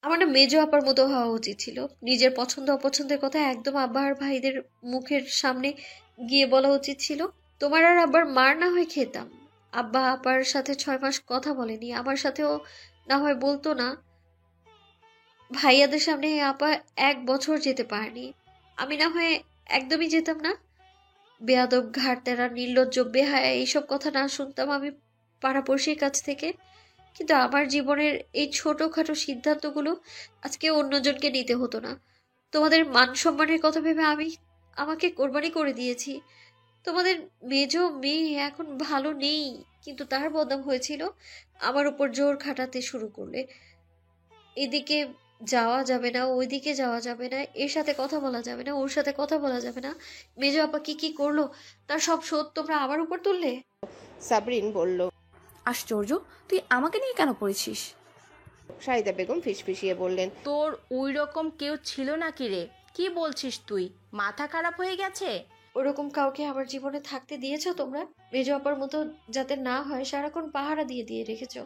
আমার না মেজো আপার মতো হওয়া উচিত ছিল। নিজের পছন্দ অপছন্দের কথা একদম আব্বা আর ভাইদের মুখের সামনে গিয়ে বলা উচিত ছিল। তোমার আর আব্বার মার না হয় খেতাম, আব্বা আপার সাথে 6 মাস কথা বলেনি, আমার সাথেও না হয় বলতো না। ভাইয়াদের সামনে আপা 1 বছর যেতে পারেনি, আমি না হয় একদমই যেতাম না। বেয়াদব, ঘাড়তেরা, নির্লজ্জ, বেহায়া এইসব কথা না শুনতাম আমি পাড়াপড়শির কাছ থেকে। কিন্তু আমার জীবনের এই ছোটখাটো সিদ্ধান্তগুলো আজকে অন্যজনকে নিতে হতো না। তোমাদের মান সম্মানের কথা ভেবে আমি আমাকে কোরবানি করে দিয়েছি। তোমাদের মেজো মেয়ে এখন ভালো নেই, কিন্তু তার বদনাম হয়েছিল আমার উপর জোর খাটাতে শুরু করলে। এদিকে যাওয়া যাবে না, ওইদিকে যাওয়া যাবে না, এর সাথে কথা বলা যাবে না, ওর সাথে কথা বলা যাবে না। মেজো আপা কি কি করলো তার সব শোধ তোমরা আমার উপর তুললে। সাবরিন বলল। আশ্চর্য, তুই আমাকে নিয়ে কেন পড়েছিস? শাহিদা বেগম ফিসফিসিয়ে বললেন, তোর ওই রকম কেউ ছিল নাকি রে? কি বলছিস তুই? মাথা খারাপ হয়ে গেছে? ওরকম কাউকে আমার জীবনে থাকতে দিয়েছো তোমরা? মেজো আপার মতো যাতে না হয় সারাক্ষণ পাহারা দিয়ে দিয়ে রেখেছো।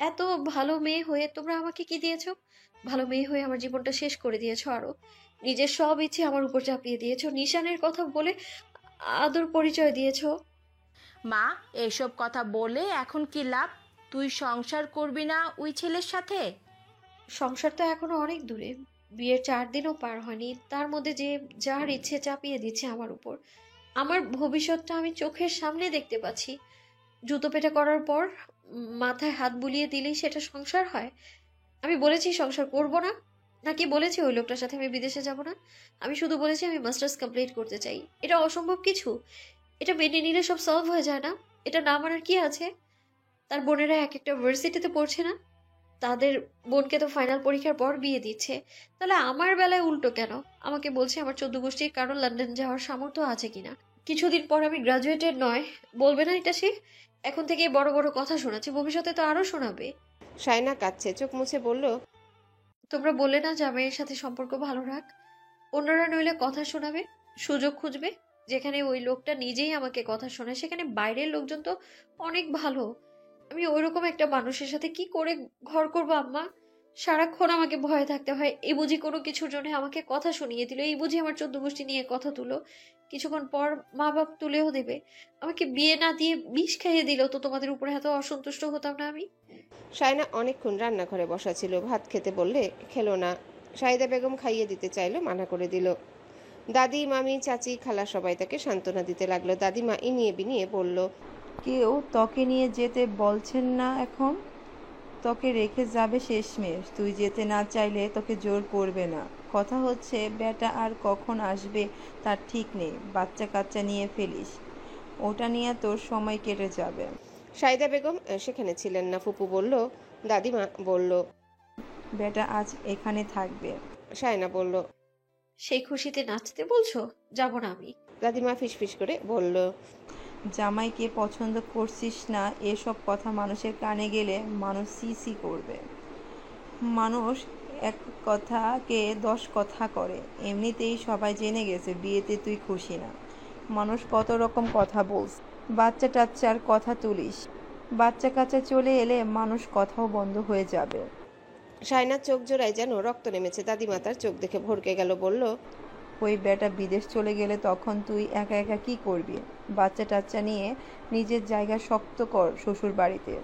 এত ভালো মেয়ে হয়ে তোমরা আমাকে কি দিয়েছো? ভালো মেয়ে হয়ে আমার জীবনটা শেষ করে দিয়েছো। আরো নিজের সব ইচ্ছে আমার উপর চাপিয়ে দিয়েছো, নিশানের কথা বলে আদর পরিচয় দিয়েছো। মা, এসব কথা বলে এখন কি লাভ? তুই সংসার করবি না ওই ছেলের সাথে? সংসার তো এখনো অনেক দূরে, বিয়ের 4 দিনও পার হয়নি, তার মধ্যে যে যার ইচ্ছে চাপিয়ে দিচ্ছে আমার উপর। আমার ভবিষ্যৎটা আমি চোখের সামনে দেখতে পাচ্ছি। জুতো পেটা করার পর মাথায় হাত বুলিয়ে দিলেই সেটা সংসার হয়? আমি বলেছি সংসার করব না, নাকি বলেছি ওই লোকটার সাথে আমি বিদেশে যাব না? আমি শুধু বলেছি আমি মাস্টার্স কমপ্লিট করতে চাই। এটা অসম্ভব কিছু? এটা মেনে নিলে সব সলভ হয়ে যায় না? এটা না মানার কি আছে? তার বোনেরা এক একটা ভার্সিটিতে পড়ছে না? তাদের বোনকে তো ফাইনাল পরীক্ষার পর বিয়ে দিচ্ছে। তাহলে আমার বেলায় উল্টো কেন? আমাকে বলছে আমার 14 গোষ্ঠীর কারণ লন্ডন যাওয়ার সামর্থ্য আছে কিনা। কিছুদিন পর আমি গ্রাজুয়েটেড নয় বলবে না এটা সে? এখন থেকে বড় বড় কথা শোনাচ্ছে, ভবিষ্যতে তো আরো শোনাবে। শায়না কাঁদছে, চোখ মুছে বলল, তোমরা বললে না জামাইয়ের সাথে সম্পর্ক ভালো রাখ, অন্যরা নইলে কথা শোনাবে, সুযোগ খুঁজবে। যেখানে ওই লোকটা নিজেই আমাকে কথা শোনায় সেখানে বাইরের লোকজন তো অনেক ভালো। আমি ওইরকম একটা মানুষের সাথে কি করে ঘর করবো আম্মা? সারাক্ষণ আমাকে ভয়ে থাকতে হয়। এই বুঝি কোনো কিছুর জন্য আমাকে কথা শুনিয়ে দিল, এই বুঝি আমার 14 গোষ্ঠী নিয়ে কথা তুলো, কিছুক্ষণ পর মা বাপ তুলেও দেবে। আমাকে বিয়ে না দিয়ে বিষ খাইয়ে দিল, তো তোমাদের উপরে এত অসন্তুষ্ট হতাম না আমি? শায়না অনেকক্ষণ রান্নাঘরে বসা ছিল, ভাত খেতে বললে খেলো না। শাহিদা বেগম খাইয়ে দিতে চাইলো, মানা করে দিল। দাদি, মামি, চাচি, খালা সবাই তাকে সান্ত্বনা দিতে লাগলো। দাদিমা ইনিয়ে বিনিয়ে বলল, কেউ তোকে নিয়ে যেতে বলছেন না এখন? তোকে রেখে যাবে শেষমেশ, তুই যেতে না চাইলে তোকে জোর করবে না। কথা হচ্ছে বেটা আর কখন আসবে তার ঠিক নেই, বাচ্চা কাচ্চা নিয়ে ফেলিস, ওটা নিয়ে তোর সময় কেটে যাবে। শাহিদা বেগম সেখানে ছিলেন না। ফুপু বলল, দাদিমা বলল, বেটা আজ এখানে থাকবে। শায়না বলল। সেই খুশিতে নাচতে বলছো? যাব না আমি। দাদিমা ফিসফিস করে বলল, জামাইকে পছন্দ করছিস না এসব কথা মানুষের কানে গেলে মানুষ সি সি করবে। মানুষ এক কথাকে 10 কথা করে, এমনিতেই সবাই জেনে গেছে বিয়েতে তুই খুশি না। মানুষ কত রকম কথা বলছে, বাচ্চা টাচ্চার কথা তুলিস, বাচ্চা কাচ্চা চলে এলে মানুষ কথাও বন্ধ হয়ে যাবে। শায়নার চোখ জোড়ায় যেন রক্ত নেমেছে। দাদিমা তার চোখ দেখে ভড়কে গেল, বলল, ওই বেটা বিদেশ চলে গেলে তখন তুই একা একা কি করবি? বাচ্চা টাচ্চা নিয়ে নিজের জায়গা শক্ত কর শ্বশুর বাড়িতে,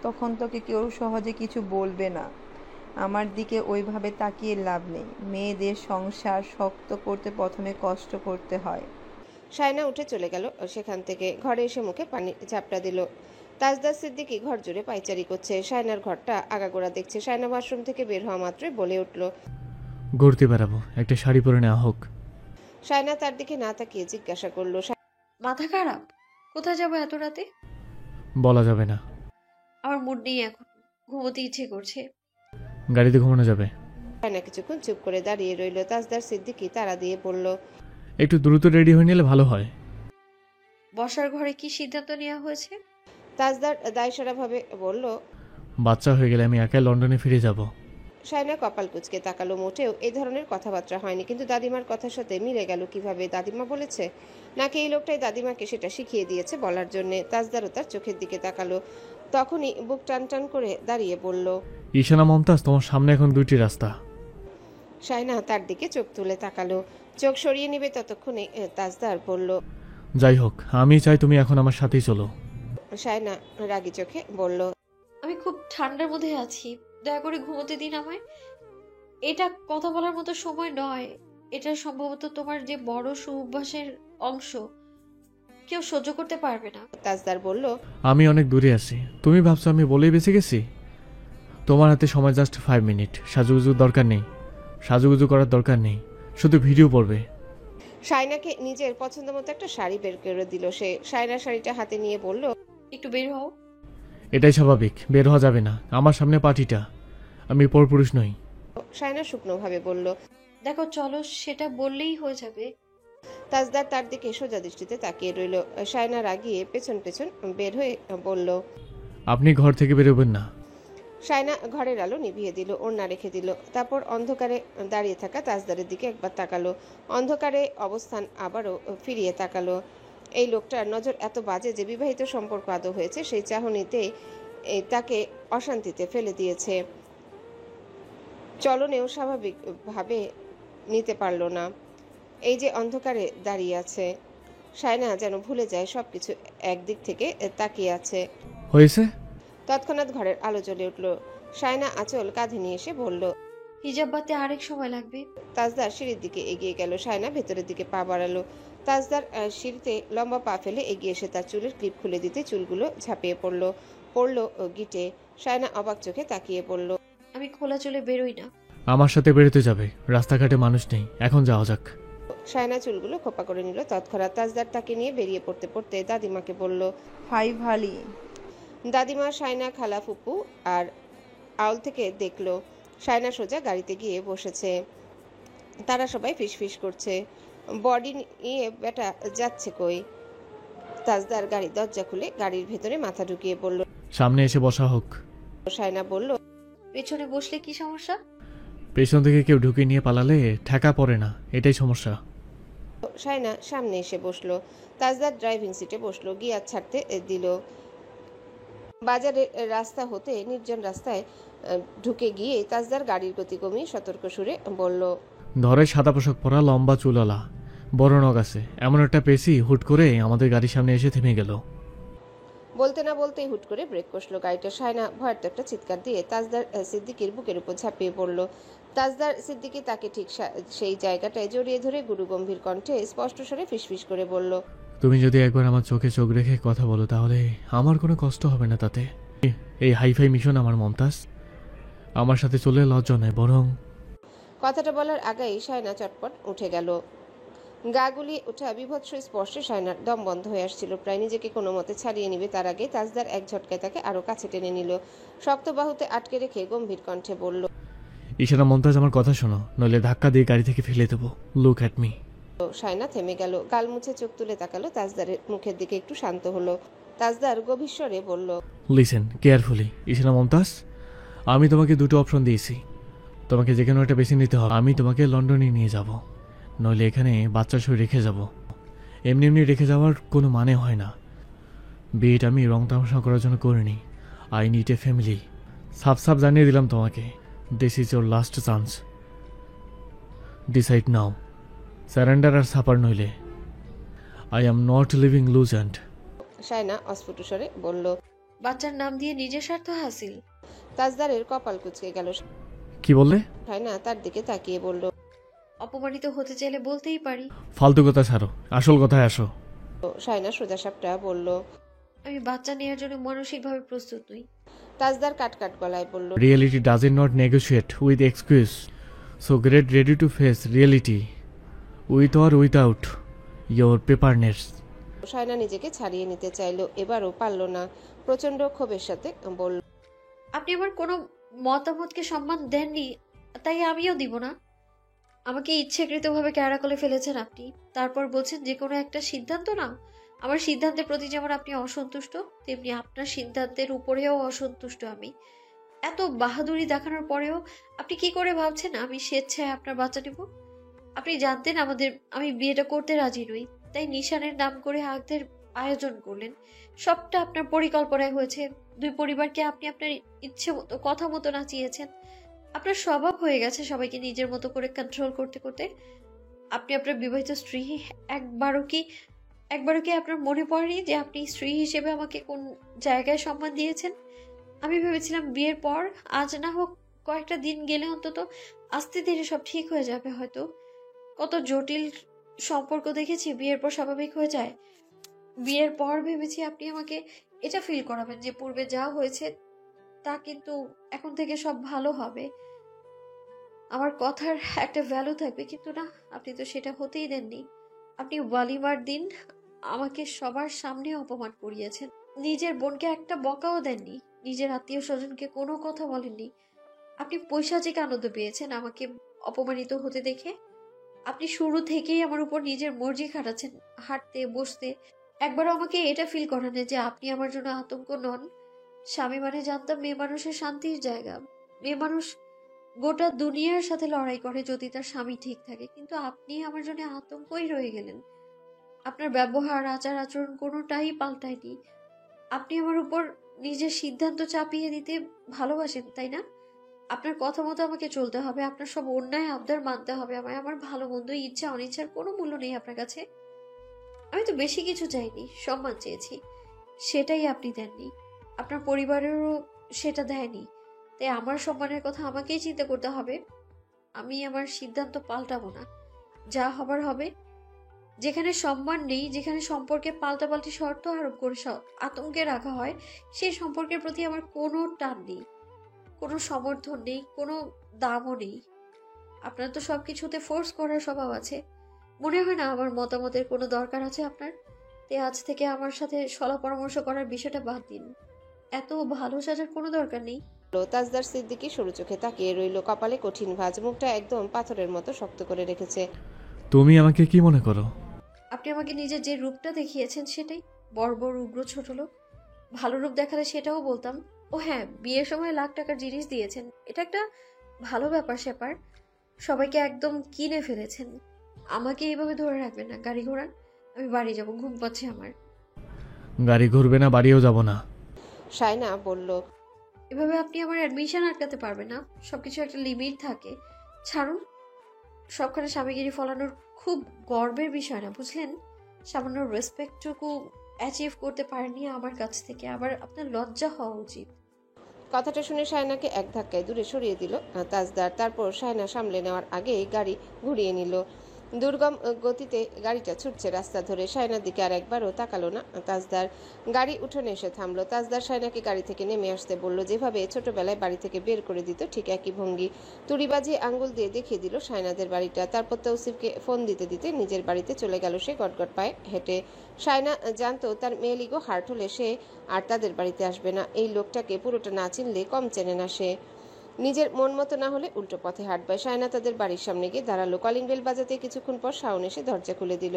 তখন তোকে কেউ সহজে কিছু বলবে না। আমার দিকে ওইভাবে তাকিয়ে লাভ নেই, মেয়েদের সংসার শক্ত করতে প্রথমে কষ্ট করতে হয়। শায়না উঠে চলে গেল সেখান থেকে। ঘরে এসে মুখে পানি ঝাপটা দিল। তাজদার সিদ্দিকী ঘর জুড়ে পাইচারি করছে, শায়নার ঘরটা আগাগোড়া দেখছে। শায়না ওয়াশরুম থেকে বের হওয়া মাত্রই বলে উঠল, ঘুরতে বেড়াবো, একটা শাড়ি পরে নেওয়া হোক। শায়না তার দিকে না তাকিয়ে জিজ্ঞাসা করলো, মাথা খারাপ? কোথায় যাবো এত রাতে? বলা যাবে না। আমার মুড নেই এখন, ঘুমোতে ইচ্ছে করছে। গাড়িতে ঘুমানো যাবে। শায়না কিছুক্ষণ চুপ করে দাঁড়িয়ে রইল। তাজদার সিদ্দিকী তাড়া দিয়ে বলল, একটু দ্রুত রেডি হয়ে নিলে ভালো হয়। বসার ঘরে কি সিদ্ধান্ত নেওয়া হয়েছে? তাজদার দায়সারা ভাবে বলল, বাচ্চা হয়ে গেলে আমি একাই লন্ডনে ফিরে যাব। সায়না কপাল কুঁচকে তাকালো। মোটেও এই ধরনের কথাবার্তা হয়নি, কিন্তু দাদিমার কথার সাথে মিলে গেল কিভাবে? দাদিমা বলেছে নাকি এই লোকটাই দাদিমাকে সেটা শিখিয়ে দিয়েছে বলার জন্যে? তাজদারও তার চোখের দিকে তাকালো। তখনই বুক টান টান করে দাঁড়িয়ে বলল। ঈশানা মমতাজ, তোমার সামনে এখন দুইটি রাস্তা। সায়না তার দিকে চোখ তুলে তাকালো। চোখ সরিয়ে নেবে ততক্ষণে তাজদার বলল। যাই হোক, আমি চাই তুমি এখন আমার সাথেই চলো। সায়না রাগী চোখে বলল। আমি খুব ঠান্ডার মধ্যে আছি, দয়া করে ঘুমোতে দিন আমায়। এটা কথা বলার মতো সময় নয়। এটা সম্ভবত তোমার যে বড় সুঅভ্যাসের অংশ, কেউ সহ্য করতে পারবে না। তাজদার বলল। আমি অনেক দূরে আছি, তুমি ভাবছো আমি বলেই বেঁচে গেছি? তোমার হাতে সময় জাস্ট 5 মিনিট। সাজুগুজু দরকার নেই, সাজুগুজু করার দরকার নেই, শুধু ভিডিও পড়বে। সায়নাকে নিজের পছন্দ মতো একটা শাড়ি বের করে দিল সে। সায়নার শাড়িটা হাতে নিয়ে বলল। একটু বের হও। এটাই স্বাভাবিক, বের হওয়া যাবে না। আমার সামনে পার্টিটা, আমি পরপুরুষ নই। সায়না শুকনোভাবে বলল। দেখো চলো, সেটা বললেই হয়ে যাবে। তাজদার তার দিকে সোজা দৃষ্টিতে তাকিয়ে রইল। সায়না রাগিয়ে পেছন পেছন বের হয়ে বলল। আপনি ঘর থেকে বেরোবেন না। সায়না ঘরের আলো নিভিয়ে দিল, ওড়না রেখে দিল। তারপর অন্ধকারে দাঁড়িয়ে থাকা তাজদারের দিকে একবার তাকালো। অন্ধকারে অবস্থান আবারও ফিরিয়ে তাকালো। এই লোকটার নজর এত বাজে যে বিবাহিত সম্পর্ক আদৌ হয়েছে সেই চাহনিতে তাকে অশান্তিতে ফেলে দিয়েছে। চলনেও স্বাভাবিকভাবে নিতে পারল না। এই যে অন্ধকারে দাঁড়িয়ে আছে, সায়না যেন ভুলে যায় সবকিছু, একদিক থেকে তাকিয়ে আছে। হয়েছে? তৎক্ষণাৎ ঘরের আলো জ্বলে উঠল। সায়না আঁচল কাঁধে নিয়ে এসে বলল। হিজাব বাতে আরেক সময় লাগবে। তাজদার সিঁড়ির দিকে এগিয়ে গেল। সায়না ভেতরের দিকে পা বাড়ালো। তাজদার সিঁড়িতে লম্বা পা ফেলে এগিয়ে এসে তার চুলের ক্লিপ খুলে দিতে চুলগুলো ঝাঁপিয়ে পড়ল গিটে। সায়না অবাক চোখে তাকিয়ে পড়ল। আমি খোলা চুলে বেরোই না। আমার সাথে বেরোতে যাবে? রাস্তাঘাটে মানুষ নেই, এখন যাওয়া যাক। সায়না চুলগুলো খোপা করে নিল। তৎক্ষণাৎ তাজদার তাকে নিয়ে বেরিয়ে পড়তে পড়তে দাদিমাকে বলল। হাই ভালি। দাদিমা, সায়না, খালা, ফুপু আর আউল থেকে দেখলো। সায়না সোজা গাড়িতে গিয়ে বসেছে। তারা সবাই ফিসফিস করছে। বডি নিয়ে বেটা যাচ্ছে কই? তাজদার গাড়ির দরজা খুলে গাড়ির ভেতরে মাথা ঢুকিয়ে বলল। সামনে এসে বসা হোক। সায়না বলল। পেছনে বসলে কি সমস্যা? পেছন থেকে কেউ ঢুকে নিয়ে পালালে ঠেকা পড়ে না, এটাই সমস্যা। সায়না সামনে এসে বসলো। তাজদার ড্রাইভিং সিটে বসলো। গিয়ার ছাড়তে দিল। বাজারের রাস্তা হতে নির্জন রাস্তায় ঢুকে গিয়ে তাজদার গাড়ির গতি কমিয়ে সতর্ক সুরে বলল। ধরে সাদা পোশাক পরা, লম্বা চুলালা, বড় নখ আছে এমন একটা পেশি হুট করে আমাদের গাড়ির সামনে এসে থেমে গেল। বলতে না বলতেই হুট করে ব্রেক কষলো গাড়িটা। সায়না ভয়ার্থ একটা চিৎকার দিয়ে তাজদার সিদ্দিকির বুকের উপর ঝাঁপিয়ে পড়ল। তাজদার সিদ্দিকি তাকে ঠিক সেই জায়গাটায় জড়িয়ে ধরে গুরুগম্ভীর কণ্ঠে স্পষ্ট স্বরে ফিসফিস করে বলল। তুমি যদি একবার আমার চোখে চোখ রেখে কথা বলো তাহলে আমার কোনো কষ্ট হবে না তাতে। এই হাইফাই মিশন আমার মমতাজ, আমার সাথে চলে লজ্জা নয় বরং। কথাটা বলার আগেই সায়না চটপট উঠে গেল। গা গুলিয়ে ওঠা বিভৎস স্পর্শে সায়নার দম বন্ধ হয়ে আসছিল। প্রায় নিজেকে কোনো মতে ছাড়িয়ে নিবে তার আগে তাজদার এক ঝটকায় তাকে আরো কাছে টেনে নিল। শক্ত বাহুতে আটকে রেখে গম্ভীর কণ্ঠে বলল। ঈশানা মমতাজ, আমার কথা শোনো, নইলে ধাক্কা দিয়ে গাড়ি থেকে ফেলে দেবো। Look at me. সায়না থেমে গেল। গাল মুছে চোখ তুলে তাকালো তাজদারের মুখের দিকে। একটু শান্ত হলো। তাজদার গভীর স্বরে বলল। লিসেন কেয়ারফুলি ঈশানা মমতাজ, আমি তোমাকে দুটো অপশন দিয়েছি, তোমাকে যে কোনো একটা বেছে নিতে হবে। আমি তোমাকে লন্ডনে নিয়ে যাব, নইলে এখানে বাচ্চা সই রেখে যাব। এমনি এমনি রেখে যাওয়ার কোনো মানে হয় না। বিয়েটা আমি রং তামাশা করার জন্য করিনি। I need a family. সাফ সাফ জানিয়ে দিলাম তোমাকে, this is your last chance. Decide now, surrender or suffer নইলে আই এম নট লিভিং লুজেন্ট। সায়না অস্ফুট স্বরে বলল। বাচ্চার নাম দিয়ে নিজের স্বার্থ হাসিল। তাজদারের কপাল কুঁচকে গেল। কি বললে? সায়না তার দিকে তাকিয়ে বলল। অপমানিত হতে চাইলে বলতেই পারি। ফালতু কথা ছাড়ো, আসল কথায় আসো। সায়না সোজা সাপটা বলল। আমি বাচ্চা নেওয়ার জন্য মানসিকভাবে প্রস্তুত নই। তাজদার কাট গলায় বলল। Reality doesn't not negotiate with excuse, so get ready to face reality with or without your পেপারনেস। সায়না নিজেকে ছাড়িয়ে নিতে চাইলো, এবারও পারল না। প্রচন্ড ক্ষোভের সাথে বলল। আপনি আমার কোনো মতামতকে সম্মান দেননি, তাই আমিও দিব না। আমাকে ইচ্ছাকৃতভাবে ক্যাড়া করে ফেলেছেন আপনি। তারপর বলছেন যে কোনো একটা সিদ্ধান্ত নাও। আমার সিদ্ধান্তের প্রতি যেমন আপনি অসন্তুষ্ট, তেমনি আপনার সিদ্ধান্তের উপরেও অসন্তুষ্ট আমি। এত বাহাদুরি দেখানোর পরেও আপনি কি করে ভাবছেন আমি স্বেচ্ছায় আপনার বাচ্চা নেব? আপনি জানতেন আমি বিয়েটা করতে রাজি নই, তাই নিশানের নাম করে আগদের আয়োজন করলেন। সবটা আপনার পরিকল্পনায় হয়েছে। দুই পরিবারকে আপনি আপনার ইচ্ছে মতো কথা মতো নাচিয়েছেন। আপনার স্বভাব হয়ে গেছে সবাইকে নিজের মতো করে কন্ট্রোল করতে করতে। আপনি আপনার বিবাহিত স্ত্রী, একবারও কি আপনার মনে পড়েনি যে আপনি স্ত্রী হিসেবে আমাকে কোন জায়গায় সম্মান দিয়েছেন? আমি ভেবেছিলাম বিয়ের পর, আজ না হোক কয়েকটা দিন গেলে অন্তত আস্তে ধীরে সব ঠিক হয়ে যাবে হয়তো। কত জটিল সম্পর্ক দেখেছি বিয়ের পর স্বাভাবিক হয়ে যায়। বিয়ের পর ভেবেছি আপনি আমাকে এটা ফিল করাবেন যে পূর্বে যা হয়েছে তা কিন্তু এখন থেকে সব ভালো হবে, আমার কথার একটা ভ্যালু থাকবে। কিন্তু না, আপনি তো সেটা হতেই দেননি। আপনি ওয়ালিমার দিন আমাকে সবার সামনে অপমান করিয়েছেন। নিজের বোনকে একটা বকাও দেননি, নিজের আত্মীয় স্বজনকে কোনো কথা বলেননি। আপনি পৈশাচিক আনন্দ পেয়েছেন আমাকে অপমানিত হতে দেখে। আপনি শুরু থেকেই আমার উপর নিজের মর্জি খাটাচ্ছেন, হাঁটতে বসতে। একবারও আমাকে এটা ফিল করানে যে আপনি আমার জন্য আতঙ্ক নন। স্বামী মানে জানতাম মেয়ে মানুষের শান্তির জায়গা। মেয়ে মানুষ গোটা দুনিয়ার সাথে লড়াই করে যদি তার স্বামী ঠিক থাকে, কিন্তু আপনি আমার জন্য আতঙ্কই রয়ে গেলেন। আপনার ব্যবহার, আচার আচরণ কোনোটাই পাল্টায়নি। আপনি আমার উপর নিজের সিদ্ধান্ত চাপিয়ে দিতে ভালোবাসেন, তাই না? আপনার কথা মতো আমাকে চলতে হবে, আপনার সব অন্যায় আবদার মানতে হবে আমায়। আমার ভালো মন্দ, ইচ্ছা অনিচ্ছার কোনো মূল্য নেই আপনার কাছে। আমি তো বেশি কিছু চাইনি, সম্মান চেয়েছি, সেটাই আপনি দেননি। আপনার পরিবারেরও সেটা দেয়নি, তাই আমার সম্মানের কথা আমাকেই চিন্তা করতে হবে। আমি আমার সিদ্ধান্ত পাল্টাবো না, যা হবার হবে। যেখানে সম্মান নেই, যেখানে সম্পর্কে পাল্টাপাল্টি শর্ত আরোপ করে আতঙ্কে রাখা হয়, সেই সম্পর্কের প্রতি আমার কোনো টান নেই, কোনো সমর্থন নেই, কোনো দামও নেই। আপনার তো সবকিছুতে ফোর্স করার স্বভাব আছে। মনে হয় না আমার মতামতের কোনো দরকার আছে আপনার। তাই আজ থেকে আমার সাথে সলা পরামর্শ করার বিষয়টা বাদ দিন। এত ভালো সাজার কোনো দরকার নেই। তাজদার সিদ্দিকী সরু চোখে তাকিয়ে রইল, কপালে কঠিন ভাঁজ, মুখটা একদম পাথরের মতো শক্ত করে রেখেছে। তুমি আমাকে কি মনে করো? আপনি আমাকে নিজের যে রূপটা দেখিয়েছেন সেটাই। বর্বর, উগ্র, ছোট লোক। ভালো রূপ দেখালে সেটাও বলতাম। ও হ্যাঁ, বিয়ের সময় লাখ টাকার জিনিস দিয়েছেন, এটা একটা ভালো ব্যাপার স্যাপার। সবাইকে একদম কিনে ফেলেছেন। আমাকে এইভাবে ধরে রাখবেন না। গাড়ি ঘোড়ান, আমি বাড়ি যাব, ঘুম পাচ্ছে আমার। গাড়ি ঘুরবে না, বাড়িও যাব না। শায়না বলল, এভাবে আপনি আমার অ্যাডমিশন আটকাতে পারবেন না। সবকিছু একটা লিমিট থাকে। ছাড়ুন। সবখানে স্বামীগিরি ফলানোর খুব গর্বের বিষয় না, বুঝলেন? সামান্য রেসপেক্টটুকু অ্যাচিভ করতে পারেননি আমার কাছ থেকে, আবার আপনার লজ্জা হওয়া উচিত। কথাটা শুনে শায়নাকে এক ধাক্কায় দূরে সরিয়ে দিল তাজদার। তারপর শায়না সামলে নেওয়ার আগেই গাড়ি ঘুরিয়ে নিল। দুর্গম গতিতে গাড়িটা ছুটছে রাস্তা ধরে। শায়নার দিকে আর একবারও তাকালো না তাজদার। গাড়ি উঠোনে এসে থামলো। তাজদার শায়নাকে গাড়ি থেকে নেমে আসতে বলল। যেভাবে ছোটবেলায় বাড়ি থেকে বের করে দিত ঠিক একই ভঙ্গি। তুড়িবাজি আঙ্গুল দিয়ে দেখিয়ে দিল শায়নাদের বাড়িটা। তারপর তৌসিফকে ফোন দিতে দিতে নিজের বাড়িতে চলে গেল সে গটগট পায়ে হেঁটে। শায়না জানতো তার মেয়েলিগো হার্ট হলে সে আর তাদের বাড়িতে আসবে না। এই লোকটাকে পুরোটা না চিনলে কম চেনে না সে। নিজের মন মতো না হলে উল্টো পথে হাঁটবে। শায়না তাদের বাড়ির সামনে গিয়ে দাঁড়ালো। কলিং বেল বাজাতে কিছুক্ষণ পর শাওন এসে দরজা খুলে দিল।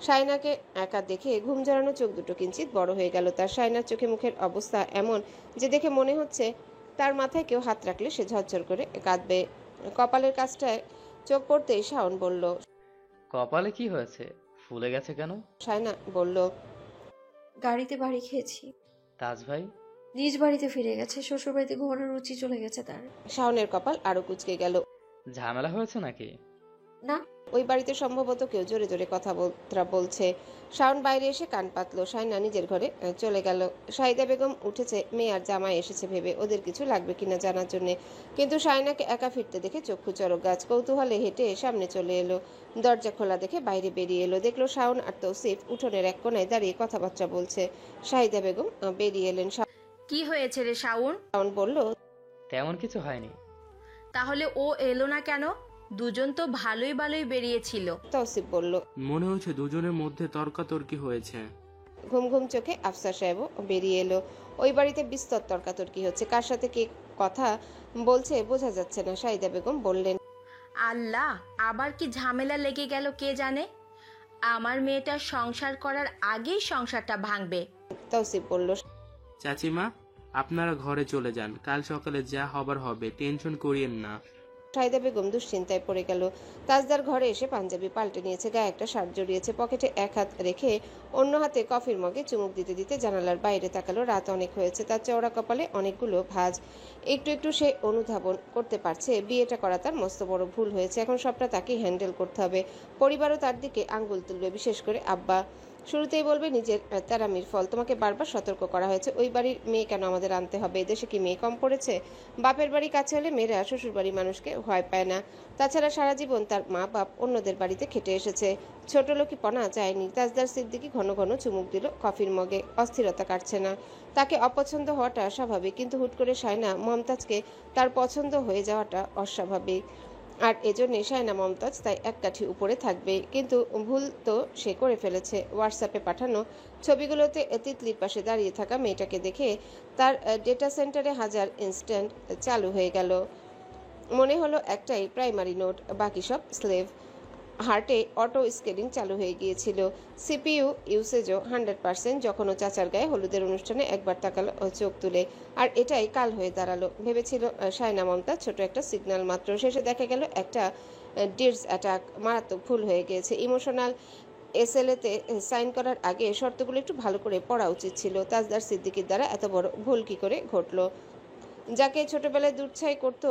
শায়নাকে একা দেখে ঘুম জড়ানো চোখ দুটো কিঞ্চিত বড় হয়ে গেল তার। শায়নার চোখে মুখের অবস্থা এমন যে দেখে মনে হচ্ছে তার মাথায় কেউ হাত রাখলে সে ঝরঝর করে কাঁদবে। কপালের কাছটায় চোখ পড়তেই শাওন বলল, কপালে কি হয়েছে, ফুলে গেছে কেন? শায়না বলল, গাড়িতে বাড়ি খেয়েছি। তাজ ভাই? নিজ বাড়িতে ফিরে গেছে, শ্বশুর বাড়িতে ঘুমানোর রুচি চলে গেছে তার। শাওনের কপাল আরো কুঁচকে গেল। ঝামেলা হয়েছে নাকি? না। ওই বাড়িতে সম্ভবত কেউ জোরে জোরে কথাবার্তা বলছে। শাওন বাইরে এসে কান পাতলো। শায়না নিজের ঘরে চলে গেল। শাহিদা বেগম উঠেছে মেয়ে আর জামাই এসেছে ভেবে ওদের কিছু লাগবে কিনা জানার জন্য। কিন্তু শায়নাকে একা ফিরতে দেখে চক্ষু চড়ক গাছ। কৌতূহলে হেঁটে সামনে চলে এলো। দরজা খোলা দেখে বাইরে বেরিয়ে এলো। দেখলো শাওন আর তৌসিফ উঠোনের এক কোনায় দাঁড়িয়ে কথাবার্তা বলছে। শাহিদা বেগম বেরিয়ে এলেন। কি হয়েছে রে শাওন? শাওন বলল, তেমন কিছু হয়নি। তাহলে ও এলো না কেন? দুজন তো ভালোই ভালোই বেরিয়েছিল। তৌসিফ বলল, মনে হচ্ছে দুজনের মধ্যে তর্কাতর্কি হয়েছে। ঘুম ঘুম চোখে আফসার সাহেবও বেরিয়ে এলো। ওই বাড়িতে বিস্তর তর্কাতর্কি হচ্ছে। কার সাথে কে কথা বলছে বোঝা যাচ্ছে না। শাহিদা বেগম বললেন, আল্লাহ, আবার কি ঝামেলা লেগে গেল কে জানে। আমার মেয়েটা সংসার করার আগেই সংসারটা ভাঙবে। তৌসিফ বলল, চাচিমা, আপনারা ঘরে চলে যান, কাল সকালে যা হবার হবে, টেনশন করিয়েন না। শাহিদা বেগম দুশ্চিন্তায় পড়ে গেল। তাজদার ঘরে এসে পাঞ্জাবি পাল্টে নিয়েছে, গায়ে একটা শার্ট জড়িয়েছে, পকেটে এক হাত রেখে অন্য হাতে কফির মগে চুমুক দিতে দিতে জানালার বাইরে তাকালো। রাত অনেক হয়েছে, তার চওড়া কপালে অনেকগুলো ভাঁজ। একটু একটু সে অনুধাবন করতে পারছে বিয়েটা করা তার মস্ত বড় ভুল হয়েছে। এখন সবটা তাকেই হ্যান্ডেল করতে হবে। পরিবারও তার দিকে আঙ্গুল তুলবে, বিশেষ করে আব্বা। শুরুতেই বলবে নিজের তেরামির ফল। তোমাকে বারবার সতর্ক করা হয়েছে, ওই বাড়ির মেয়ে কেন আমাদের আনতে হবে? এদেশে কি মেয়ে কম পড়েছে? বাপের বাড়ি কাছে হলে মেয়েরা শ্বশুর বাড়ির মানুষকে ভয় পায় না। তাছাড়া সারা জীবন তার মা বাপ অন্যদের বাড়িতে খেটে এসেছে, ছোট লোকিপনা চায়নি। তাজদার সিদ্দিকী ঘন ঘন চুমুক দিল কফির মগে। অস্থিরতা কাটছে না। তাকে অপছন্দ হওয়াটা স্বাভাবিক, কিন্তু হুট করে শায়না মমতাজকে তার পছন্দ হয়ে যাওয়াটা অস্বাভাবিক। আর এজন্যে শায়না মমতাজ তাই এক কাঠি উপরে থাকবে। কিন্তু ভুল তো সে করে ফেলেছে। হোয়াটসঅ্যাপে পাঠানো ছবিগুলোতে তিতলির পাশে দাঁড়িয়ে থাকা মেয়েটাকে দেখে তার ডেটা সেন্টারে হাজার ইনস্ট্যান্ট চালু হয়ে গেল। মনে হলো একটাই প্রাইমারি নোট, বাকি সব স্লেভ। হার্টে অটো স্কেলিং চালু হয়ে গিয়েছিল। সিপিইউ ইউসেজও 100%। যখন ও চাচার গায়ে হলুদের অনুষ্ঠানে একবার তাকালো চোখ তুলে, আর এটাই কাল হয়ে দাঁড়ালো। ভেবেছিল শায়না মমতাজ ছোট একটা সিগন্যাল মাত্র, শেষে দেখা গেল একটা ডিডস অ্যাটাক। মারাত্মক ভুল হয়ে গিয়েছে। ইমোশনাল এসএলএতে সাইন করার আগে শর্তগুলো একটু ভালো করে পড়া উচিত ছিল। তাজদার সিদ্দিকীর দ্বারা এত বড় ভুল কি করে ঘটলো? যাকে ছোটবেলায় দুধছাই করতো,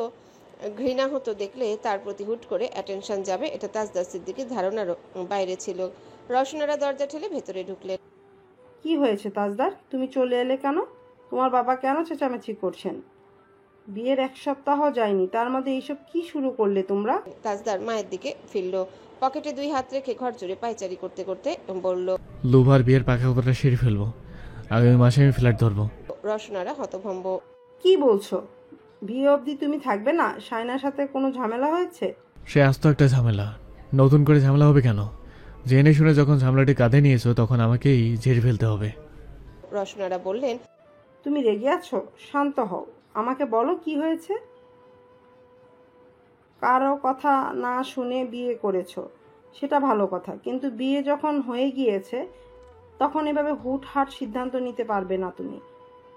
ঘৃণা হতো দেখলে তার প্রতি হুট করে অ্যাটেনশন যাবে, এটা তাজদার সিদ্দিকীর ধারণার বাইরে ছিল। রওশনারা দরজা ঠেলে ভেতরে ঢুকলেন। কি হয়েছে তাজদার, তুমি চলে এলে কেন? তোমার বাবা কেন চেঁচামেচি করছেন? বিয়ের 1 সপ্তাহ যায়নি, তার মধ্যে এইসব কি শুরু করলে তোমরা? তাজদার মায়ের দিকে ফিরল, পকেটে 2 হাত রেখে ঘর জুড়ে পায়চারি করতে করতে বলল। লুভার বিয়ের পাকা কথাটা সেরে ফেলবো, আগামী মাসে আমি ফ্ল্যাট ধরবো। রওশনারা হতভম্ব। কি বলছো? বিয়ে অবধি তুমি থাকবে না? শায়নার সাথে কোনো ঝামেলা হয়েছে? সে আস্ত একটা ঝামেলা, নতুন করে ঝামেলা হবে কেন? জেনে শুনে যখন ঝামেলাটি কাঁধে নিয়েছো তখন আমাকেই ঝেড়ে ফেলতে হবে। রওশনারা বললেন, তুমি রেগে আছো? শান্ত হও, আমাকে বলো কি হয়েছে। কারো কথা না শুনে বিয়ে করেছো, সেটা ভালো কথা, কিন্তু বিয়ে যখন হয়ে গিয়েছে তখন এভাবে হুটহাট সিদ্ধান্ত নিতে পারবে না তুমি।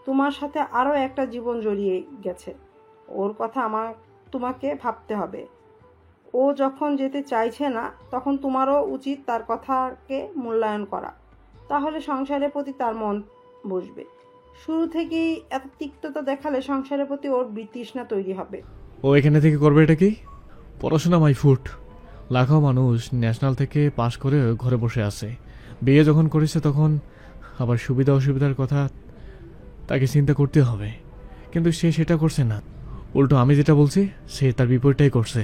তোমার সাথে আরও একটা জীবন জড়িয়ে গেছে, ওর কথা তোমাকে ভাবতে হবে। ও যখন যেতে চাইছে না তখন তোমারও উচিত তার কথাকে মূল্যায়ন করা, তাহলে সংসারের প্রতি তার মন বসবে। শুরু থেকেই এত তিক্ততা দেখালে সংসারের প্রতি ওর বিতৃষ্ণা তৈরি হবে। ও এখানে থেকে করবে এটা কি? পড়াশোনা মাই ফুট। লাখো মানুষ ন্যাশনাল থেকে পাশ করে ঘরে বসে আছে। বিয়ে যখন করেছে তখন আবার সুবিধা অসুবিধার কথা তাকে চিন্তা করতে হবে, কিন্তু সে সেটা করছে না। উল্টো আমি যেটা বলছি সে তার বিপরীতটাই করছে।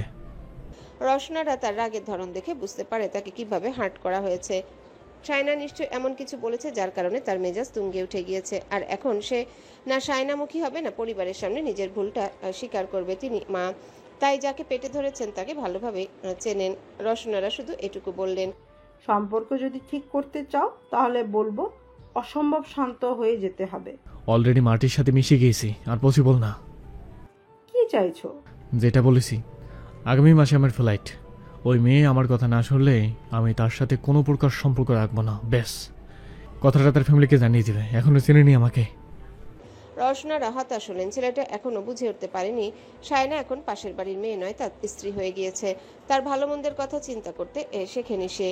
রওশনারা তার রাগের ধরন দেখে বুঝতে পারে তাকে কিভাবে হার্ট করা হয়েছে। শায়না নিশ্চয় এমন কিছু বলেছে যার কারণে তার মেজাজ তুঙ্গে উঠে গিয়েছে। আর এখন সে না শায়নামুখী হবে না পরিবারের সামনে নিজের ভুলটা স্বীকার করবে। তিনি মা, তাই যাকে পেটে ধরেছেন তাকে ভালোভাবে চেনেন। রওশনারা শুধু এটুকু বললেন, সম্পর্ক যদি ঠিক করতে চাও তাহলে বলবো, অসম্ভব শান্ত হয়ে যেতে হবে। অলরেডি মাটির সাথে মিশে গিয়েছি, আর পসিবল না। কি চাইছো? যেটা বলেছি, আগামী মাসে আমার ফ্লাইট। ওই মেয়ে আমার কথা না শুনলে আমি তার সাথে কোনো প্রকার সম্পর্ক রাখবো না, ব্যাস। কথাটা তার ফ্যামিলিকে জানিয়ে দেবে, এখনো চেনেনি আমাকে। রওশনারা হতাশ হলেন। ছেলেটা এখনো বুঝে উঠতে পারেনি শায়না এখন পাশের বাড়ির মেয়ে নয়, তার স্ত্রী হয়ে গিয়েছে। তার ভালো মন্দের কথা চিন্তা করতে শেখেনি সে,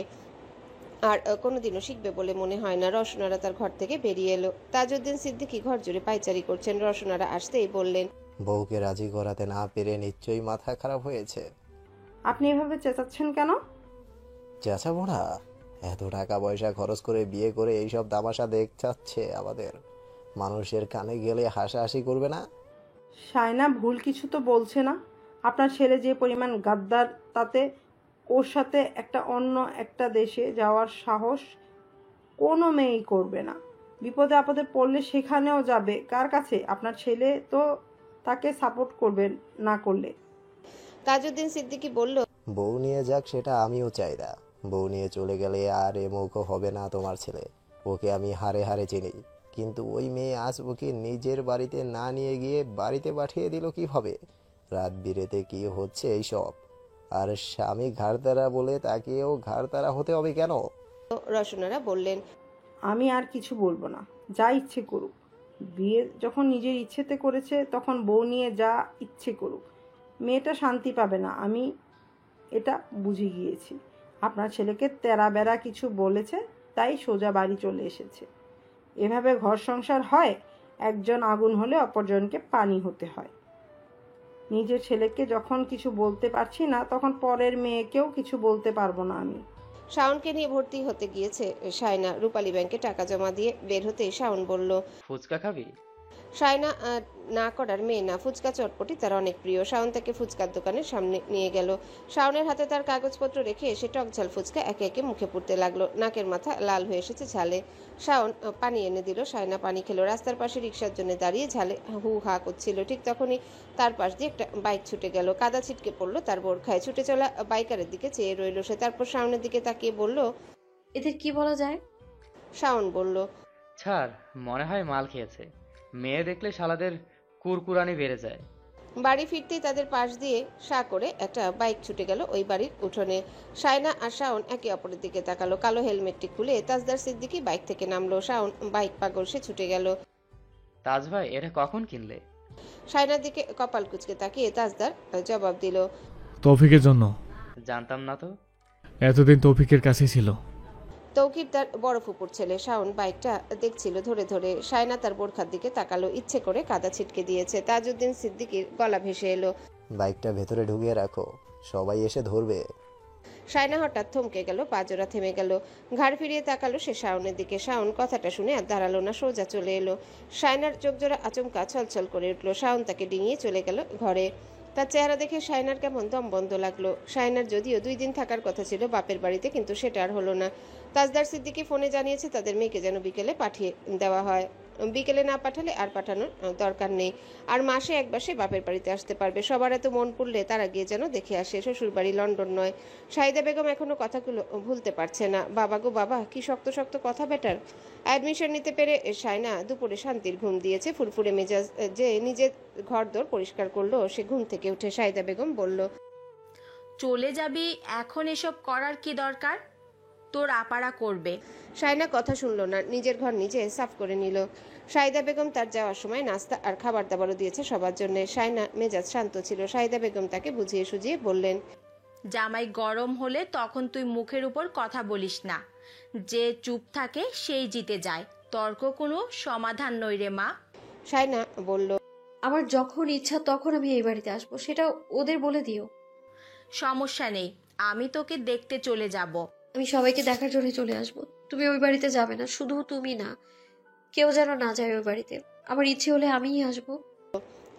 আর কোনোদিনও শিখবে বলে মনে হয় না। রওশনারা তার ঘর থেকে বেরিয়ে এলো। তাজউদ্দিন সিদ্দিকী ঘর জুড়ে পায়চারি করছেন। রওশনারা আসতেই বললেন, বউকে রাজি করাতে না পেরে নিশ্চয়ই মাথা খারাপ হয়েছে। আপনি এভাবে চেঁচাচ্ছেন কেন? চেঁচাবো না? এত টাকা পয়সা খরচ করে বিয়ে করে এইসব তামাশা দেখছাচ্ছে আমাদের, মানুষের কানে গেলে হাসাহাসি করবে না? শায়না ভুল কিছু তো বলছে না। আপনার ছেলে যে পরিমাণ গাদ্দার, তাতে ওর সাথে অন্য একটা দেশে যাওয়ার সাহস কোনো মেয়েই করবে না। বিপদে আপদে পড়লে সেখানেও যাবে কার কাছে? আপনার ছেলে তো তাকে সাপোর্ট করবে না করলে। তাজউদ্দিন সিদ্দিকী বলল, বউ নিয়ে যাক, সেটা আমিও চাই না। বউ নিয়ে চলে গেলে আর এ মুখও হবে না তোমার ছেলে। ওকে আমি হারে হারে চিনি, কিন্তু ওই মেয়ে আজ ওকে নিজের বাড়িতে না নিয়ে গিয়ে বাড়িতে পাঠিয়ে দিল কিভাবে? রাত বিরেতে কি হচ্ছে এইসব? আর স্বামী ঘাড়তারা বলে তাকেও ঘাড়তারা হতে হবে কেন? রওশনারা বললেন, আমি আর কিছু বলবো না, যা ইচ্ছে করুক। বিয়ে যখন নিজের ইচ্ছেতে করেছে তখন বউ নিয়ে যা ইচ্ছে করুক, মেয়েটা শান্তি পাবে না। আমি এটা বুঝে গিয়েছি। আপনার ছেলেকে তেরা বেড়া কিছু বলেছে, তাই সোজা বাড়ি চলে এসেছে। এভাবে ঘর সংসার হয়? একজন আগুন হলে অপরজনকে পানি হতে হয়। নিজের ছেলেকে যখন কিছু বলতে পারছি না, তখন পরের মেয়েকেও কিছু বলতে পারবো না আমি। শাওনকে নিয়ে ভর্তি হতে গিয়েছে শায়না। রূপালী ব্যাংকে টাকা জমা দিয়ে বের হতেই শাওন বলল, ফুচকা খাবি? শায়না না করার মেয়ে না, ফুচকা চটপটি তার অনেক প্রিয়। শাওন তাকে ফুচকার দোকানের সামনে নিয়ে গেল। শাওনের হাতে তার কাগজপত্র রেখে এসে টকঝাল ফুচকা একে একে মুখে পুড়তে লাগলো। নাকের মাথা লাল হয়ে এসেছে ঝালে। শাওন পানি এনে দিল, শায়না পানি খেলো। রাস্তার পাশে রিক্সার জন্য দাঁড়িয়ে ঝালে হু হা করছিল। ঠিক তখনই তার পাশ দিয়ে একটা বাইক ছুটে গেল। কাদা ছিটকে পড়লো তার বোরখায়। ছুটে চলা বাইকারের দিকে চেয়ে রইল সে। তারপর শাওনের দিকে তাকিয়ে বলল, এদের কি বলা যায়? শাওন বলল, ছাড়, মনে হয় মাল খেয়েছে। মেয়ে দেখলে শালাদের কুরকুরানি বেড়ে যায়। বাড়ি ফিরতেই তাদের পাশ দিয়ে সা করে একটা বাইক ছুটে গেল ওই বাড়ির উঠোনে। শায়না আর শাওন একে অপরের দিকে তাকালো। কালো হেলমেটটি খুলে তাজদার সিদ্দিকী বাইক থেকে নামলো। শাওন বাইক পাগল, সে ছুটে গেল। তাজ ভাই, এটা কখন কিনলে? শায়নার দিকে কপাল কুঁচকে তাকিয়ে তাজদার জবাব দিল, তৌফিকের জন্য। জানতাম না তো। এতদিন তৌফিকের কাছেই ছিল। তৌকির তার বড় ফুপুর ছেলে। শাওন বাইকটা দেখছিল ধরে ধরে। শায়না তার বোরখার দিকে তাকালো, ইচ্ছে করে কাদা ছিটকে দিয়েছে। তাজউদ্দিন সিদ্দিকীর গলা ভেসে এলো, বাইকটা ভেতরে ঢুকিয়ে রাখো, সবাই এসে ধরবে। শায়না হঠাৎ থমকে গেল, পাজোড়া থেমে গেল। ঘাড় ফিরিয়ে তাকালো সে শাওনের দিকে। শাওন কথাটা শুনে আর দাঁড়ালো না, সোজা চলে এলো। শায়নার চোখজোড়া আচমকা ছলছল করে উঠল। শাওন তাকে ডিঙিয়ে চলে গেল ঘরে। তার চেহারা দেখে শায়নার কেমন দম বন্ধ লাগলো। শায়নার যদিও 2 দিন থাকার কথা ছিল বাপের বাড়িতে, কিন্তু সেটা আর হলো না। তাজদার সিদ্দিকী ফোনে জানিয়েছে তাদের মেয়েকে যেন বিকেলে পাঠিয়ে দেওয়া হয়। বিকেলে না পাঠালে আর পাঠানোর দরকার নেই। আর মাসে একবার সে বাপের বাড়িতে আসতে পারবে। সবার এত মন পড়লে তারা গিয়ে যেন দেখে আসে। শ্বশুরবাড়ি লন্ডন নয়। শাহিদা বেগম এখনো কথাগুলো ভুলতে পারছে না। বাবা গো বাবা, কি শক্ত শক্ত কথা বেটার। অ্যাডমিশন নিতে পেরে শায়না দুপুরে শান্তির ঘুম দিয়েছে। ফুরফুরে মেজাজ যে নিজের ঘরদোর পরিষ্কার করলো। সে ঘুম থেকে উঠে শাহিদা বেগম বলল, চলে যাবি, এখন এসব করার কি দরকার? তোর আপারা করবে। শায়না কথা শুনলো না, নিজের ঘর নিজে সাফ করে নিল। শাহিদা বেগম তার যাওয়ার সময় নাস্তা আর খাবার দাবারও দিয়েছে সবার জন্য। শায়না মেজাজ শান্ত ছিল। শাহিদা বেগম তাকে বুঝিয়ে সুঝিয়ে বললেন, জামাই গরম হলে তখন তুই মুখের উপর কথা বলিস না। যে চুপ থাকে সেই জিতে যায়। তর্ক কোনো সমাধান নই রে মা। শায়না বলল, আমার যখন ইচ্ছা তখন আমি এই বাড়িতে আসবো, সেটা ওদের বলে দিও। সমস্যা নেই, আমি তোকে দেখতে চলে যাব। আমি সবাইকে দেখার জন্য চলে আসবো। তুমি ওই বাড়িতে যাবে না, শুধু তুমি না, কেউ যেন না যায় ওই বাড়িতে। আমার ইচ্ছে হলে আমিই আসবো।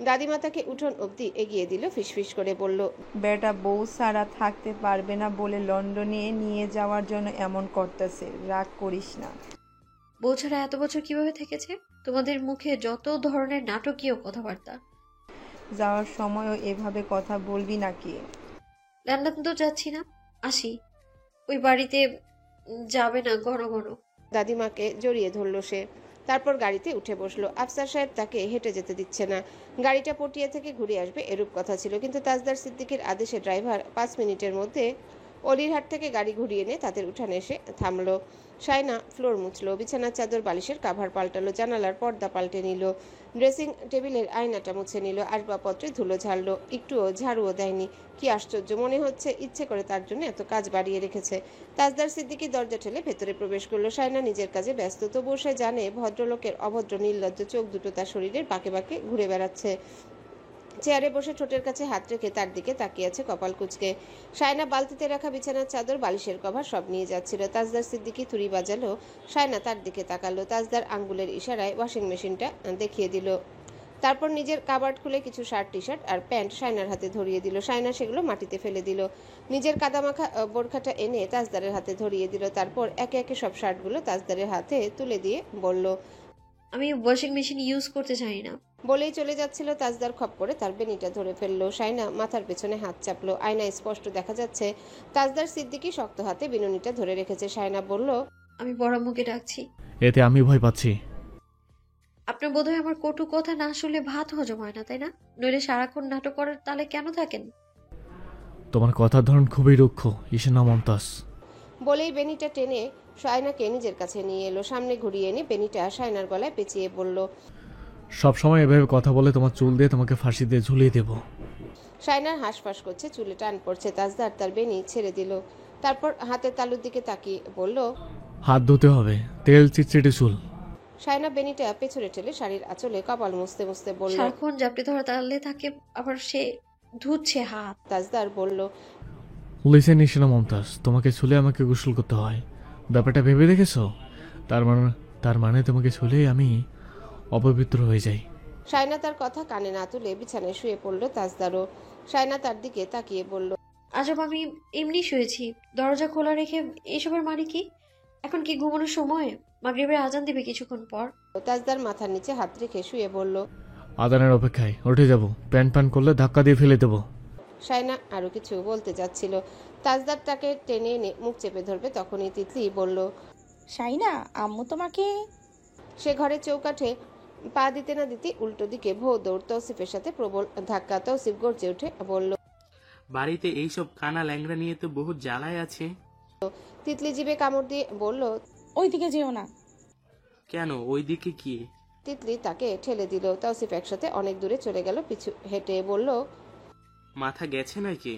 দাদিমা তাকে উঠোন অবধি এগিয়ে দিল। ফিসফিস করে বলল, বেটা বউ ছাড়া থাকতে পারবে না বলে লন্ডনে নিয়ে যাওয়ার জন্য এমন করতেছে, রাগ করিস না। বউ ছাড়া এত বছর কিভাবে থেকেছে? তোমাদের মুখে যত ধরনের নাটকীয় কথাবার্তা। যাওয়ার সময়ও এভাবে কথা বলবি নাকি? লন্ডন তো যাচ্ছি না, আসি। ওই বাড়িতে যাবে না ঘন ঘন। দাদিমাকে জড়িয়ে ধরল সে। তারপর গাড়িতে উঠে বসলো। আফসার সাহেব তাকে হেঁটে যেতে দিচ্ছে না। গাড়িটা পটিয়া থেকে ঘুরে আসবে এরূপ কথা ছিল, কিন্তু তাজদার সিদ্দিকীর আদেশে ড্রাইভার 5 মিনিটের মধ্যে অলিরহাট থেকে গাড়ি ঘুরিয়ে এনে তাদের উঠানে এসে থামলো। শায়না ফ্লোর মুছলো, বিছানার চাদর বালিশের কাভার পাল্টালো, জানালার পর্দা পাল্টে নিল, ড্রেসিং টেবিলের আয়নাটা মুছে নিল, আসবাবপত্রে ধুলো ঝাড়লো, একটুও ঝাড়ুও দেয়নি। কি আশ্চর্য, মনে হচ্ছে ইচ্ছে করে তার জন্য এত কাজ বাড়িয়ে রেখেছে। তাজদার সিদ্দিকী দরজা ঠেলে ভেতরে প্রবেশ করলো। শায়না নিজের কাজে ব্যস্ত, তবুও সে জানে ভদ্রলোকের অভদ্র নির্লজ্জ চোখ দুটো তার শরীরের বাঁকে বাঁকে ঘুরে বেড়াচ্ছে। চেয়ারে বসে ঠোঁটের কাছে হাত রেখে তার দিকে তাকিয়ে আছে কপাল কুঁচকে। শায়না বালতিতে রাখা বিছানার চাদর, বালিশের কভার সব নিয়ে যাচ্ছিল। তাজদার সিদ্দিকী তুড়ি বাজালো। শায়না তার দিকে তাকালো। তাজদার আঙ্গুলের ইশারায় ওয়াশিং মেশিনটা দেখিয়ে দিল। তারপর নিজের কাবার্ড খুলে কিছু শার্ট, টি শার্ট আর প্যান্ট শায়নার হাতে ধরিয়ে দিল। শায়না সেগুলো মাটিতে ফেলে দিল। নিজের কাদামাখা বোরখাটা এনে তাজদারের হাতে ধরিয়ে দিল। তারপর একে একে সব শার্টগুলো তাজদারের হাতে তুলে দিয়ে বলল, আমি ওয়াশিং মেশিন ইউজ করতে চাই না। বলেই চলে যাচ্ছিল, তাজদার খপ করে তার বেনিটা ধরে ফেললো। শায়না মাথার পেছনে হাত চাপলো। আয়নায় স্পষ্ট দেখা যাচ্ছে তাজদার সিদ্দিকী শক্ত হাতে বিনুনিটা ধরে রেখেছে। শায়না বলল, আমি বড় মুখে ডাকছি। এতে আমি ভয় পাচ্ছি। আপনার বোধহয় আমার কটু কথা না শুনলে ভাত হজম হয় না, তাই না? নইলে সারাক্ষণ নাটক করার তালে কেন থাকেন? তোমার কথার ধরন খুবই রুক্ষ, ইশানা মমতাজ। বলেই বেনিটা টেনে শায়নাকে নিজের কাছে নিয়ে এলো। সামনে ঘুরিয়ে এনে বেনিটা শায়নার গলায় পেঁচিয়ে বলল, সবসময় এভাবে কথা বলে তোমার চুল দিয়ে তোমাকে ফাঁসি দিয়ে ঝুলিয়ে দেবো। শাইনার হাঁসফাঁস করছে, চুলে টান পড়ছে। তাজদার তার বেনি ছেড়ে দিল, তারপর হাতের তালুর দিকে তাকিয়ে বলল, হাত ধুতে হবে, তেল চিটচিটে চুল। শাইনা বেনিটা পেছনে ঠেলে শাড়ির আঁচলে কপাল মুছতে মুছতে বলল। সারাক্ষণ জাপটে ধরা তাহলে তাকে আবার সে ধুচ্ছে হাত। তাজদার বলল, লিসেন ইশানা মমতাজ, তোমাকে ছুলে আমাকে গোসল করতে হয়, ব্যাপারটা ভেবে দেখেছো? তার মানে তোমাকে ছুলে আমি অপবিত্র হয়ে যাই। শাইনা তার কথা কানে না তুলে বিছানায় শুয়ে পড়ল। তাজদারও। শাইনা তার দিকে তাকিয়ে বলল, আজব, আমি এমনি শুয়েছি, দরজা খোলা রেখে। এসবের মানে কি? এখন কি ঘুমানোর সময়? মাগরিবের আজান দিবে কিছুক্ষণ পর। তাজদার মাথার নিচে হাত রেখে শুয়ে বলল। আদানের অপেক্ষায় উঠে যাব, প্যান করলে ধাক্কা দিয়ে ফেলে দেবো। শাইনা আরো কিছু বলতে যাচ্ছিল, তাজদার তাকে টেনে এনে মুখ চেপে ধরবে, তখনই তিতলি বলল, শাইনা, আম্মু তোমাকে। সে ঘরে চৌকাঠে পা দিতে না দিতে উল্টো দিকে ভো দৌড়। তৌসিফের সাথে প্রবল ধাক্কা। তৌসিফ গর্জে উঠে বলল, বাড়িতে এইসব কানা ল্যাংড়া নিয়ে তো বহুত জ্বালায় আছে। তিতলি জিভে কামড় দিয়ে বলল, ওইদিকে যেও না। কেন, ওইদিকে কি? তিতলি তাকে ঠেলে দিল। তৌসিফ একসাথে অনেক দূরে চলে গেল, পিছু হেঁটে বলল। মাথা গেছে নাকি?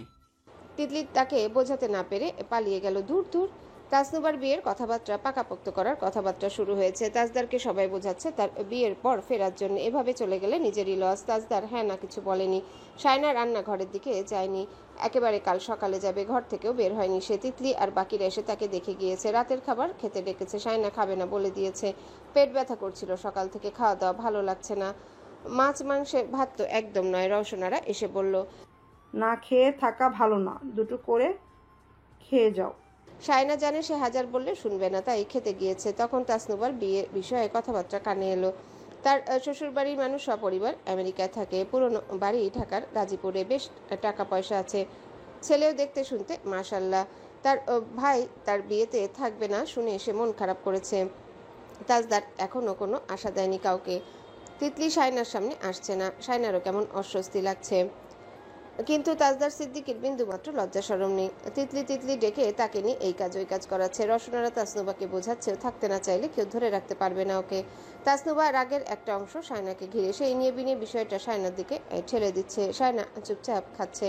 তিতলি তাকে বোঝাতে না পেরে পালিয়ে গেল দূর দূর। তাসনুবার বিয়ের কথাবার্তা পাকাপোক্ত করার কথাবার্তা শুরু হয়েছে। তাজদারকে সবাই বোঝাচ্ছে তার বিয়ের পর ফেরার জন্য। এভাবে চলে গেলে নিজেরই লস। তাজদার হ্যাঁ না কিছু বলেনি। শায়না রান্নাঘরের দিকে যায়নি, একেবারে কাল সকালে যাবে। ঘর থেকেও বের হয়নি সে। তিতলি আর বাকিরা এসে তাকে দেখে গিয়েছে। রাতের খাবার খেতে ডেকেছে। শায়না খাবে না বলে দিয়েছে। পেট ব্যথা করছিল সকাল থেকে, খাওয়া দাওয়া ভালো লাগছে না। মাছ মাংসের ভাত তো একদম নয়। রওশনারা এসে বলল, না খেয়ে থাকা ভালো না, দুটো করে খেয়ে যাও। শায়না জানে সে হাজার বললে শুনবে না, তাই খেতে গিয়েছে। তখন তাসনুবার বিয়ে বিষয়ে কথাবার্তা কানে এলো। তার শ্বশুরবাড়ির মানুষ সপরিবার আমেরিকায় থাকে, পুরনো বাড়ি ঢাকার গাজীপুরে, বেশ টাকা পয়সা আছে, ছেলেও দেখতে শুনতে মাশাল্লাহ। তার ভাই তার বিয়েতে থাকবে না শুনে সে মন খারাপ করেছে। তাজদার এখনও কোনো আশা দেয়নি কাউকে। তিতলি শায়নার সামনে আসছে না, শায়নারও কেমন অস্বস্তি লাগছে। কিন্তু তাজদার সিদ্দিকের বিন্দুমাত্র লজ্জা শরম নেই। তিতলি ডেকে তাকে নিয়ে এই কাজ ওই কাজ করাচ্ছে। রসনারা তাসনুবাকে বোঝাচ্ছেও থাকতে না চাইলে কেউ ধরে রাখতে পারবে না ওকে। তাসনুবা রাগের একটা অংশ শায়নাকে ঘিরে, সেই নিয়ে বিনিয়ে বিষয়টা শায়নার দিকে ঠেলে দিচ্ছে। শায়না চুপচাপ খাচ্ছে।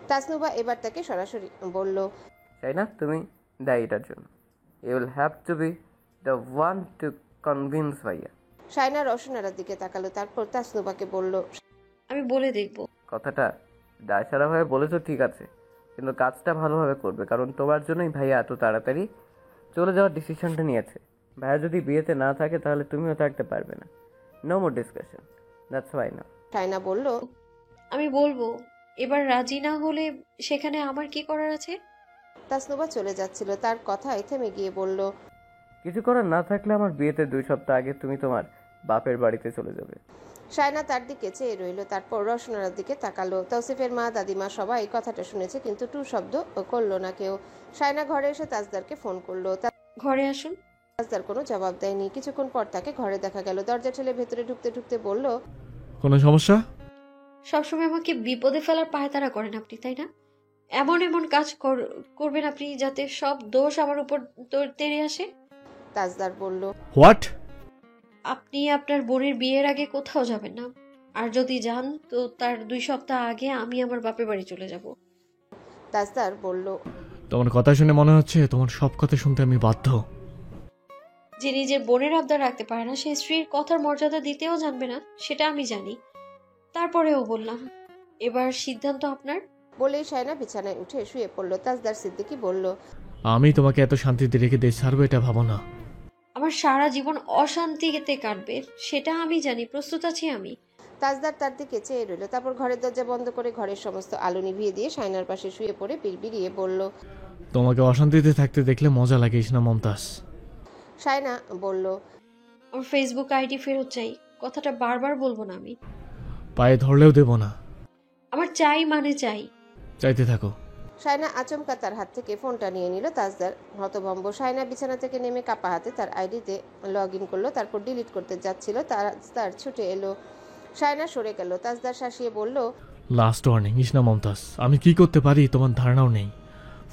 তাসনুবা এবার তাকে সরাসরি বলল, শায়না, তুমি দায়ী এটার জন্য। You will have to be the one to convince ভাইয়া। শায়না রসনারার দিকে তাকালো, তারপর তাসনুবাকে বলল, আমি বলে দেখব। কথাটা দায়সারাভাবে বলেছো ঠিক আছে, কিন্তু কাজটা ভালোভাবে করবে, কারণ তোমার জন্যই ভাইয়া এত তাড়াতাড়ি চলে যাওয়ার ডিসিশনটা নিয়েছে। ভাইয়া যদি বিয়েতে না থাকে তাহলে তুমিও থাকতে পারবে না। No more discussion, that's why না। শায়না বলল, আমি বলবো। এবার রাজি না হলে সেখানে আমার কি করার আছে? তাসনুবা চলে যাচ্ছিল, তার কথায় থেমে গিয়ে বলল, কিছু করার না থাকলে আমার বিয়েতে 2 সপ্তাহ আগে তুমি তোমার বাপের বাড়িতে চলে যাবে। শায়না তার দিকে চেয়ে রইল, তারপর রসনার দিকে তাকালো। তৌসিফের মা, দাদিমা সবাই কথাটা শুনেছে, কিন্তু টু শব্দ করলো না কেউ। শায়না ঘরে এসে তাজদারকে ফোন করলো। ঘরে আসুন। তাজদার কোনো জবাব দেয়নি। কিছুক্ষণ পর তাকে ঘরে দেখা গেল। দরজা ঠেলে ভেতরে ঢুকতে ঢুকতে বলল, কোনো সমস্যা? সবসময় আমাকে বিপদে ফেলার পায়তারা করেন আপনি, তাই না? এমন এমন কাজ করবেন আপনি যাতে সব দোষ আমার উপর তেড়ে আসে। তাজদার বলল, হোয়াট? আপনি আপনার বোনের বিয়ের আগে কোথাও যাবেন না, আর যদি যান তো তার 2 সপ্তাহ আগে আমি আমার বাপের বাড়ি চলে যাব। তাজদার বলল, তোমার কথা শুনে মনে হচ্ছে তোমার সব কথা শুনতে আমি বাধ্য। যে নিজের বোনের আবদার রাখতে পারে না, সে স্ত্রীর কথার মর্যাদা দিতেও জানবে না, সেটা আমি জানি। তারপরেও বললাম, এবার সিদ্ধান্ত আপনার। বলেই শায়না বিছানায় উঠে শুয়ে পড়ল। তাজদার সিদ্দিকী বলল, আমি তোমাকে এত শান্তিতে রেখে দেশ ছাড়বো এটা ভাবো না। আমার সারা জীবন অশান্তিতে কাটবে সেটা আমি জানি, প্রস্তুত আছি আমি। তাজদার তার দিকে চেয়ে রইল, তারপর ঘরের দরজা বন্ধ করে ঘরের সমস্ত আলো নিভিয়ে দিয়ে শায়নার পাশে শুয়ে পড়ে বিড়বিড়িয়ে বলল, তোমাকে অশান্তিতে থাকতে দেখলে মজা লাগে ইসনা মমতাজ। শায়না বলল, আমার ফেসবুক আইডি ফেরত চাই। কথাটা বারবার বলবো না আমি। পায়ে ধরলেও দেব না। আমার চাই মানে চাই। চাইতে থাকো। শায়না আচমকা তার হাত থেকে ফোনটা নিয়ে নিল। তাজদার হতভম্ব। শায়না বিছানা থেকে নেমে কাপা হাতে তার আইডিতে লগ ইন করলো, তারপর ডিলিট করতে যাচ্ছিল। তার ছুটে এলো। শায়না সরে গেল। তাজদার শাসিয়ে বলল, লাস্ট ওয়ার্নিং ইসনা মমতাজ, আমি কি করতে পারি তোমার ধারণাও নেই।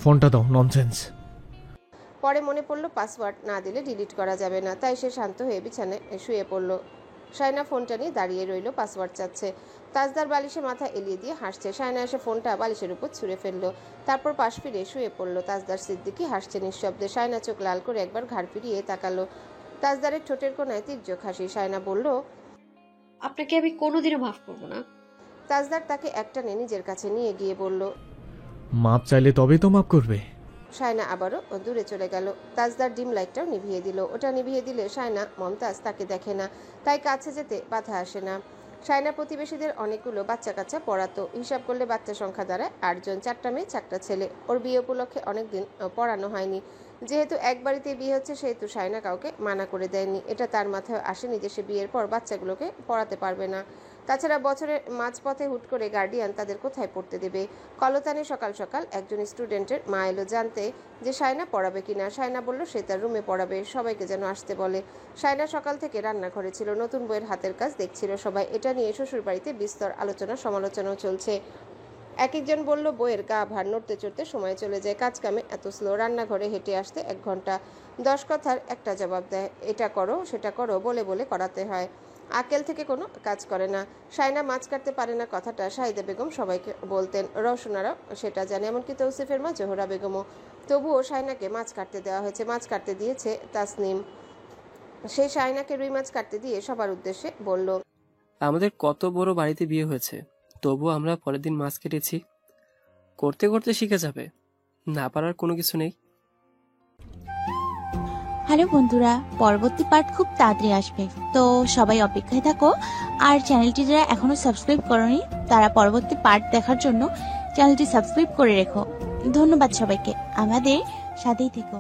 ফোনটা দাও, ননসেন্স। পরে মনে পড়লো পাসওয়ার্ড না দিলে ডিলিট করা যাবে না, তাই সে শান্ত হয়ে বিছানায় শুয়ে পড়ল। শায়না ফোনটা নিয়ে দাঁড়িয়ে রইল, পাসওয়ার্ড চাচ্ছে। তাজদার বালিশে মাথা এলিয়ে দিয়ে হাসছে। শায়না এসে ফোনটা বালিশের উপর ছুঁড়ে ফেললো, তারপর পাশ ফিরে শুয়ে পড়লো। তাজদার সিদ্দিকী হাসছে নিঃশব্দে। শায়না চোখ লাল করে একবার ঘাড় ফিরিয়ে তাকালো। তাজদারের ঠোঁটের কোনায় তীর্যক হাসি। শায়না বলল, আপনাকে আমি কোনোদিনও মাফ করবো না। তাজদার তাকে একটানে নিজের কাছে নিয়ে গিয়ে বলল, মাপ চাইলে তবেই তো মাপ করবে। শায়না আবারও দূরে চলে গেল। তাজদার ডিম লাইটটাও নিভিয়ে দিল। ওটা নিভিয়ে দিলে শায়না মমতাজ তাকে দেখে না, তাই কাছে যেতে বাধা আসে না। শায়না প্রতিবেশীদের অনেকগুলো বাচ্চা কাচ্চা পড়াতো। হিসাব করলে বাচ্চা সংখ্যা দাঁড়ায় 8 জন, 4টা মেয়ে 4টা ছেলে। ওর বিয়ে উপলক্ষে অনেকদিন পড়ানো হয়নি। যেহেতু এক বাড়িতে বিয়ে হচ্ছে সেহেতু শায়না কাউকে মানা করে দেয়নি। এটা তার মাথায় আসেনি যে সে বিয়ের পর বাচ্চাগুলোকে পড়াতে পারবে না। তাছাড়া বছরের মাঝপথে হুট করে গার্ডিয়ান তাদের কোথায় পড়তে দেবে। কলতানে সকাল সকাল একজন স্টুডেন্টের মা এলো জানতে যে শায়না পড়াবে কিনা। শায়না বলল সে তার রুমে পড়াবে, সবাইকে যেন আসতে বলে। শায়না সকাল থেকে রান্নাঘরে ছিল, নতুন বইয়ের হাতের কাজ দেখছিল সবাই। এটা নিয়ে শ্বশুর বাড়িতে বিস্তর আলোচনা সমালোচনাও চলছে। এক একজন বলল বইয়ের গা ভার নড়তে চড়তে সময় চলে যায়, কাজ কামে এত স্লো, রান্নাঘরে হেঁটে আসতে 1 ঘন্টা। 10 কথার একটা জবাব দেয়, এটা করো সেটা করো বলে বলে করাতে হয়। আকেল থেকে কোনো কাজ করে না। শায়না মাছ কাটতে পারে না কথাটা শাহিদা বেগম সবাইকে বলতেন, রওশনারাও সেটা জানে, এমনকি তৌসিফের মা জোহরা বেগমও। তবুও শায়নাকে মাছ কাটতে দেওয়া হয়েছে। মাছ কাটতে দিয়েছে তাসনিম। সেই শায়নাকে রুই মাছ কাটতে দিয়ে সবার উদ্দেশ্যে বলল, আমাদের কত বড় বাড়িতে বিয়ে হয়েছে, তবুও আমরা পরের দিন মাছ কেটেছি। করতে করতে শিখে যাবে, না পারার কোনো কিছু নেই। হ্যালো বন্ধুরা, পরবর্তী পার্ট খুব তাড়াতাড়ি আসবে, তো সবাই অপেক্ষায় থাকো। আর চ্যানেলটি যারা এখনো সাবস্ক্রাইব করোনি তারা পরবর্তী পার্ট দেখার জন্য চ্যানেলটি সাবস্ক্রাইব করে রেখো। ধন্যবাদ সবাইকে, আমাদের সাথেই থেকো।